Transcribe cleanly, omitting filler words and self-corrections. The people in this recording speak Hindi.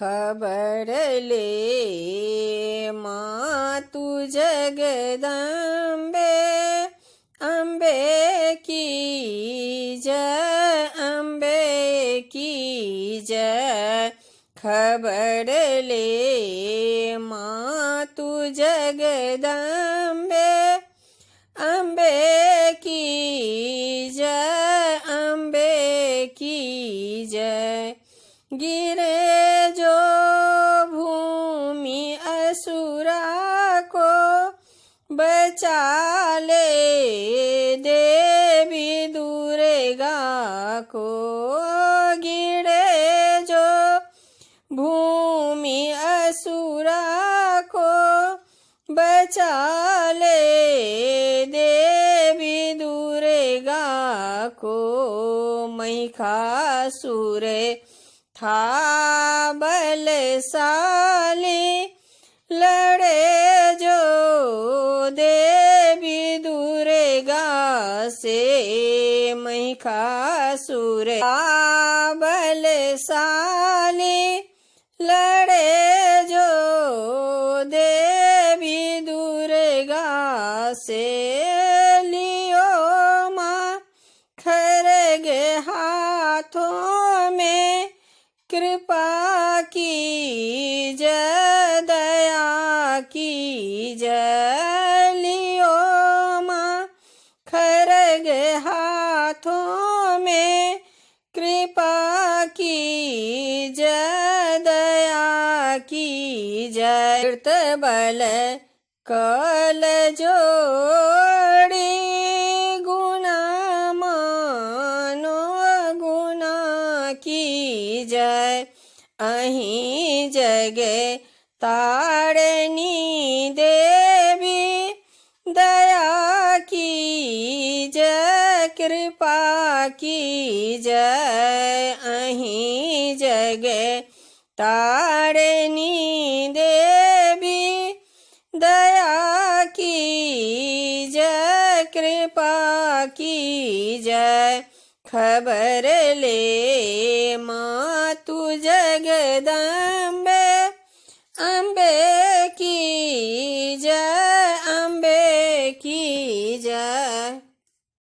खबर ले माँ तू जगदम्बे अम्बे की जय अम्बे की जय। खबर ले माँ तू जगदम्बे अम्बे की जय अम्बे की जय। गिरे जो भूमि असुरा को बचा ले देवी दुर्गा को। गिरे जो भूमि असुरा को बचा ले देवी दुर्गा को। महिषासुर था बलशाली लड़े जो देवी दुर्गा से। महिषासुर था बलशाली लड़े जो देवी दुर्गा से। लियो माँ खड्ग हाथों में कृपा की जय दया की जय। लियो माँ खड्ग हाथों में कृपा की जय दया की जय। कृत बल कल जोड़ी गुना मानो गुना की जय। अहीं जगे तारणी देवी दया की जय कृपा की जय। अहीं जगे तारणी देवी दया की जय कृपा की जय। खबर ले माँ तू जगदम्बे अम्बे की जय अम्बे की जय।